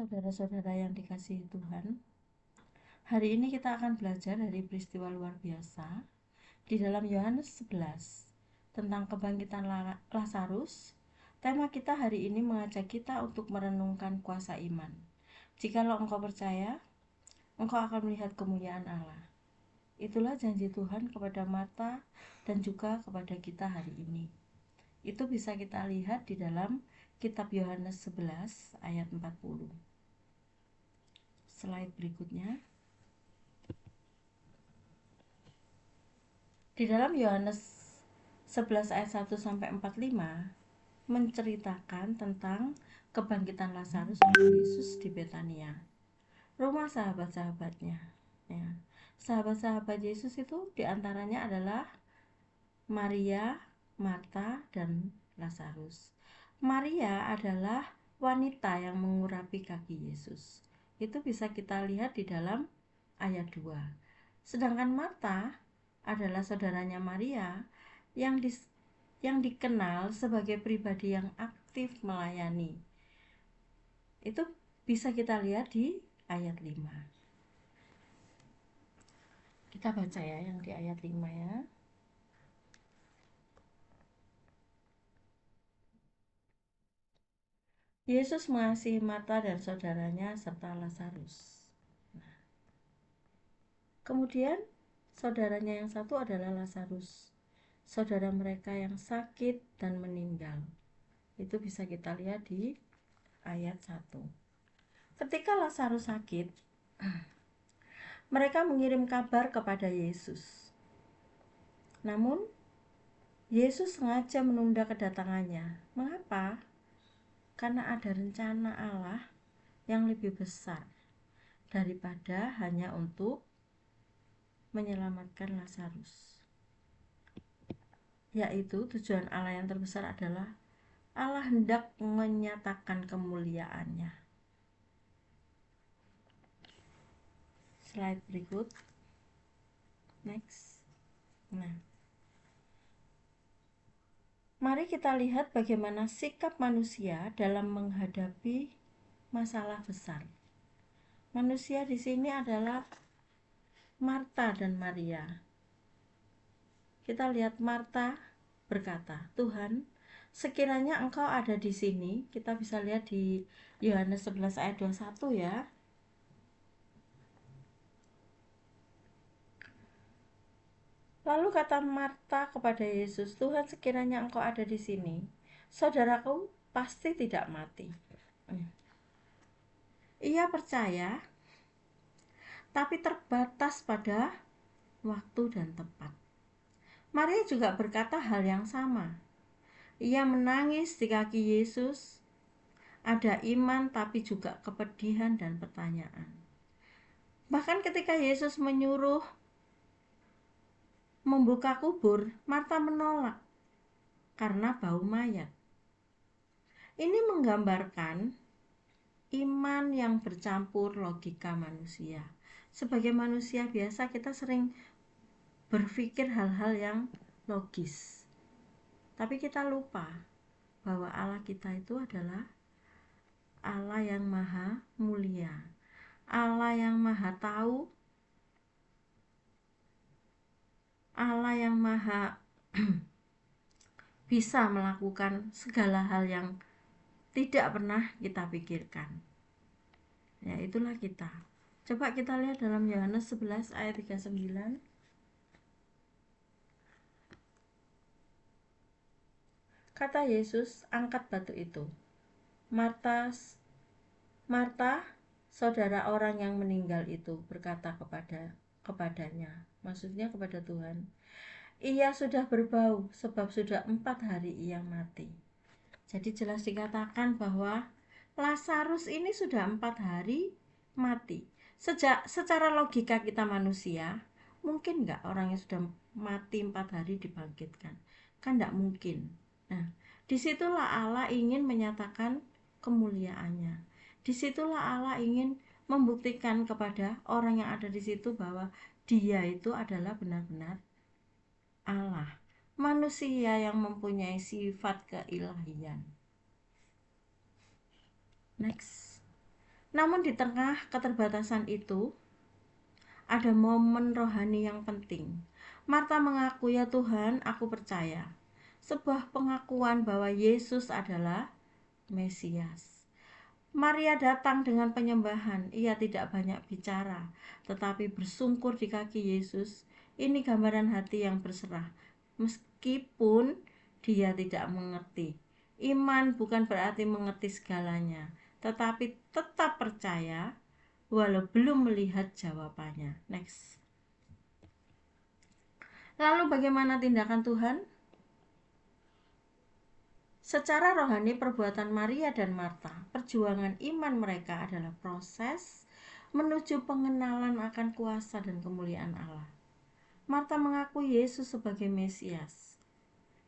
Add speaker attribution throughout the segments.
Speaker 1: saudara-saudara yang dikasihi Tuhan. Hari ini kita akan belajar dari peristiwa luar biasa di dalam Yohanes 11 tentang kebangkitan Lazarus. Tema kita hari ini mengajak kita untuk merenungkan kuasa iman. Jikalau engkau percaya, engkau akan melihat kemuliaan Allah. Itulah janji Tuhan kepada Marta dan juga kepada kita hari ini. Itu bisa kita lihat di dalam kitab Yohanes 11 ayat 40. Slide berikutnya. Di dalam Yohanes 11 ayat 1 sampai 45 menceritakan tentang kebangkitan Lazarus oleh Yesus di Betania, rumah sahabat-sahabatnya. Ya. Sahabat-sahabat Yesus itu diantaranya adalah Maria, Marta, dan Lazarus. Maria adalah wanita yang mengurapi kaki Yesus. Itu bisa kita lihat di dalam ayat 2. Sedangkan Marta adalah saudaranya Maria yang dikenal sebagai pribadi yang aktif melayani. Itu bisa kita lihat di ayat 5. Kita baca ya yang di ayat 5 ya. Yesus mengasihi Marta dan saudaranya serta Lazarus. Kemudian saudaranya yang satu adalah Lazarus, saudara mereka yang sakit dan meninggal. Itu bisa kita lihat di ayat 1. Ketika Lazarus sakit, mereka mengirim kabar kepada Yesus. Namun, Yesus sengaja menunda kedatangannya. Mengapa? Karena ada rencana Allah yang lebih besar daripada hanya untuk menyelamatkan Lazarus. Yaitu tujuan Allah yang terbesar adalah Allah hendak menyatakan kemuliaannya. Slide berikut. Next. Nah, mari kita lihat bagaimana sikap manusia dalam menghadapi masalah besar. Manusia di sini adalah Marta dan Maria. Kita lihat Marta berkata, "Tuhan, sekiranya Engkau ada di sini," kita bisa lihat di Yohanes 11 ayat 21 ya. Lalu kata Marta kepada Yesus, "Tuhan, sekiranya Engkau ada di sini, saudaraku pasti tidak mati." Ia percaya, tapi terbatas pada waktu dan tempat. Maria juga berkata hal yang sama. Ia menangis di kaki Yesus. Ada iman tapi juga kepedihan dan pertanyaan. Bahkan ketika Yesus menyuruh membuka kubur, Marta menolak karena bau mayat. Ini menggambarkan iman yang bercampur logika manusia. Sebagai manusia biasa kita sering berpikir hal-hal yang logis. Tapi kita lupa bahwa Allah kita itu adalah Allah yang maha mulia, Allah yang maha tahu, Allah yang maha bisa melakukan segala hal yang tidak pernah kita pikirkan. Ya, itulah kita. Coba kita lihat dalam Yohanes 11 ayat 39. Kata Yesus, "Angkat batu itu." Marta, saudara orang yang meninggal itu berkata kepadanya, maksudnya kepada Tuhan, "Ia sudah berbau sebab sudah 4 hari ia mati." Jadi jelas dikatakan bahwa Lazarus ini sudah 4 hari mati. Secara logika kita manusia, mungkin nggak orang yang sudah mati 4 hari dibangkitkan? Kan nggak mungkin. Nah, disitulah Allah ingin menyatakan kemuliaannya. Disitulah Allah ingin membuktikan kepada orang yang ada di situ bahwa Dia itu adalah benar-benar Allah, manusia yang mempunyai sifat keilahian. Next. Namun di tengah keterbatasan itu, ada momen rohani yang penting. Marta mengaku, "Ya Tuhan, aku percaya." Sebuah pengakuan bahwa Yesus adalah Mesias. Maria datang dengan penyembahan. Ia tidak banyak bicara, tetapi bersungkur di kaki Yesus. Ini gambaran hati yang berserah. Meskipun dia tidak mengerti. Iman bukan berarti mengerti segalanya, tetapi tetap percaya walau belum melihat jawabannya. Next. Lalu bagaimana tindakan Tuhan? Secara rohani, perbuatan Maria dan Marta, perjuangan iman mereka adalah proses menuju pengenalan akan kuasa dan kemuliaan Allah. Marta mengaku Yesus sebagai Mesias.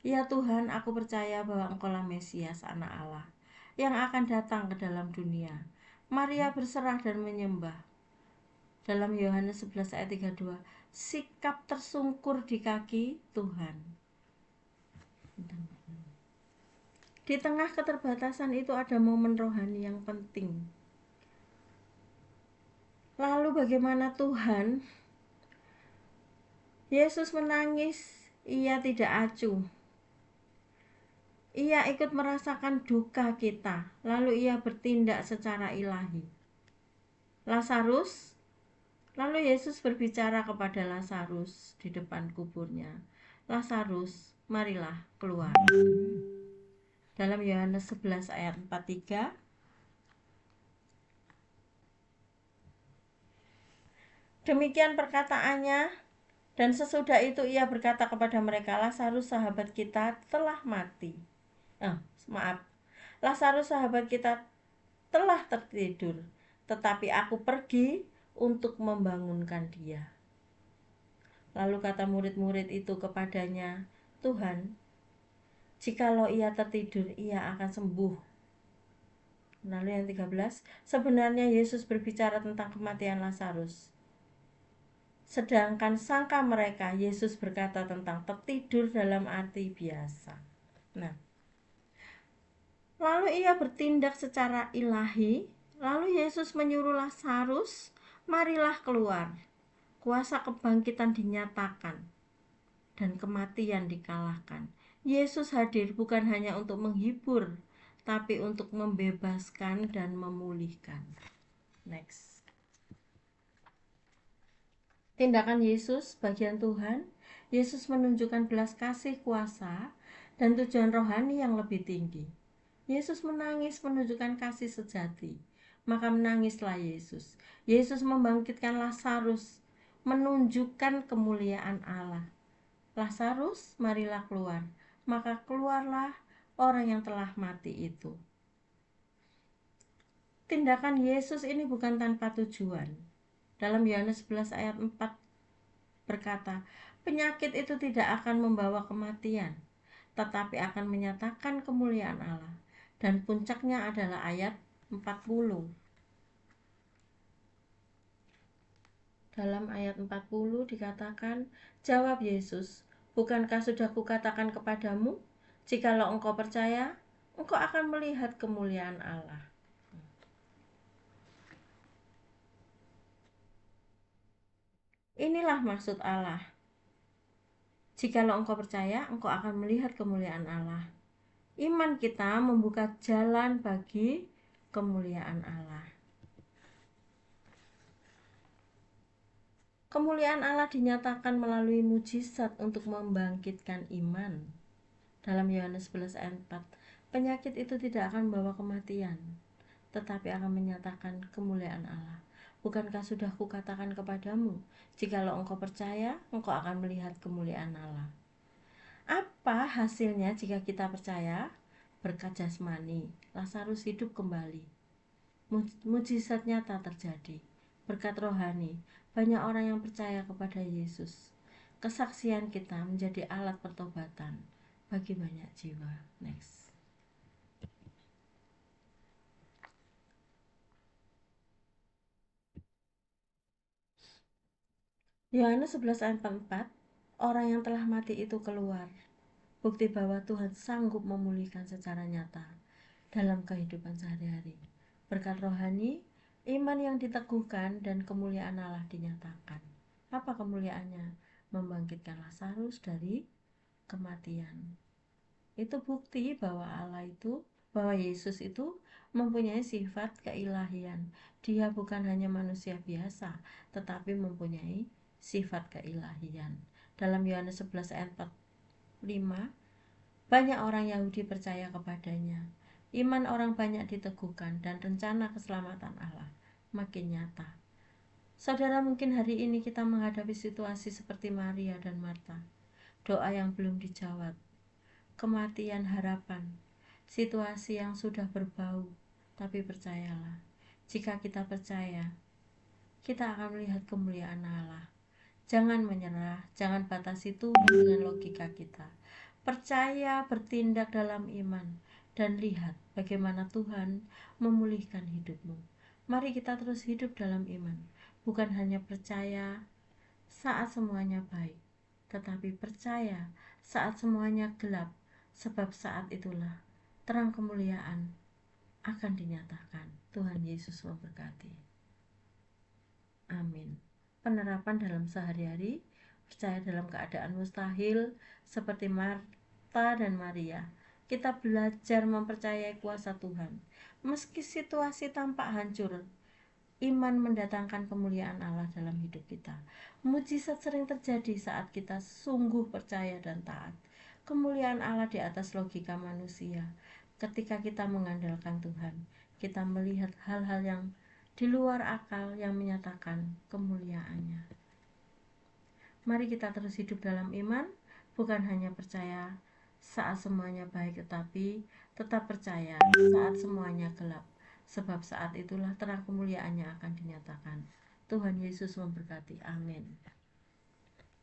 Speaker 1: "Ya Tuhan, aku percaya bahwa Engkaulah Mesias, Anak Allah, yang akan datang ke dalam dunia." Maria berserah dan menyembah. Dalam Yohanes 11 ayat 32, sikap tersungkur di kaki Tuhan. Di tengah keterbatasan itu ada momen rohani yang penting. Lalu bagaimana Tuhan? Yesus menangis, ia tidak acuh. Ia ikut merasakan duka kita, lalu ia bertindak secara ilahi. Lazarus, lalu Yesus berbicara kepada Lazarus di depan kuburnya. "Lazarus, marilah keluar." Dalam Yohanes 11 ayat 43, demikian perkataannya, dan sesudah itu ia berkata kepada mereka, "Lazarus sahabat kita telah mati." Lazarus sahabat kita telah tertidur, tetapi aku pergi untuk membangunkan dia. Lalu kata murid-murid itu kepadanya, "Tuhan, jikalau ia tertidur, ia akan sembuh." Lalu yang 13, sebenarnya Yesus berbicara tentang kematian Lazarus. Sedangkan sangka mereka, Yesus berkata tentang tertidur dalam arti biasa. Lalu ia bertindak secara ilahi. Lalu Yesus menyuruh Lazarus, "Marilah keluar." Kuasa kebangkitan dinyatakan dan kematian dikalahkan. Yesus hadir bukan hanya untuk menghibur, tapi untuk membebaskan dan memulihkan. Next. Tindakan Yesus, bagian Tuhan. Yesus menunjukkan belas kasih, kuasa, dan tujuan rohani yang lebih tinggi. Yesus menangis menunjukkan kasih sejati. Maka menangislah Yesus. Yesus membangkitkan Lazarus, menunjukkan kemuliaan Allah. "Lazarus, marilah keluar." Maka keluarlah orang yang telah mati itu. Tindakan Yesus ini bukan tanpa tujuan. Dalam Yohanes 11 ayat 4 berkata, "Penyakit itu tidak akan membawa kematian, tetapi akan menyatakan kemuliaan Allah." Dan puncaknya adalah ayat 40. Dalam ayat 40 dikatakan, "Jawab Yesus, bukankah sudah kukatakan kepadamu, jikalau engkau percaya, engkau akan melihat kemuliaan Allah." Inilah maksud Allah. Jikalau engkau percaya, engkau akan melihat kemuliaan Allah. Iman kita membuka jalan bagi kemuliaan Allah. Kemuliaan Allah dinyatakan melalui mujizat untuk membangkitkan iman. Dalam Yohanes 11 ayat 4, penyakit itu tidak akan membawa kematian, tetapi akan menyatakan kemuliaan Allah. Bukankah sudah kukatakan kepadamu, jikalau engkau percaya, engkau akan melihat kemuliaan Allah. Apa hasilnya jika kita percaya? Berkat jasmani, Lazarus hidup kembali. Mujizat nyata terjadi. Berkat rohani, banyak orang yang percaya kepada Yesus. Kesaksian kita menjadi alat pertobatan bagi banyak jiwa. Next. Yohanes 11 ayat 4, orang yang telah mati itu keluar. Bukti bahwa Tuhan sanggup memulihkan secara nyata dalam kehidupan sehari-hari. Berkat rohani, Iman yang diteguhkan dan kemuliaan Allah dinyatakan. Apa kemuliaannya? Membangkitkan Lazarus dari kematian. Itu bukti bahwa bahwa Yesus itu mempunyai sifat keilahian. Dia bukan hanya manusia biasa, tetapi mempunyai sifat keilahian. Dalam Yohanes 11 ayat 45, banyak orang Yahudi percaya kepadanya. Iman orang banyak diteguhkan dan rencana keselamatan Allah makin nyata. Saudara, mungkin hari ini kita menghadapi situasi seperti Maria dan Marta. Doa yang belum dijawab, kematian harapan, situasi yang sudah berbau. Tapi percayalah, jika kita percaya, kita akan melihat kemuliaan Allah. Jangan menyerah, jangan batasi Tuhan dengan logika kita. Percaya, bertindak dalam iman, dan lihat bagaimana Tuhan memulihkan hidupmu. Mari kita terus hidup dalam iman, bukan hanya percaya saat semuanya baik, tetapi percaya saat semuanya gelap, sebab saat itulah terang kemuliaan akan dinyatakan. Tuhan Yesus memberkati. Amin. Penerapan dalam sehari-hari, percaya dalam keadaan mustahil seperti Marta dan Maria. Kita belajar mempercayai kuasa Tuhan. Meski situasi tampak hancur, iman mendatangkan kemuliaan Allah dalam hidup kita. Mujizat sering terjadi saat kita sungguh percaya dan taat. Kemuliaan Allah di atas logika manusia. Ketika kita mengandalkan Tuhan, kita melihat hal-hal yang di luar akal yang menyatakan kemuliaannya. Mari kita terus hidup dalam iman, bukan hanya percaya saat semuanya baik, tetapi tetap percaya saat semuanya gelap, sebab saat itulah terang kemuliaannya akan dinyatakan. Tuhan Yesus memberkati. Amin.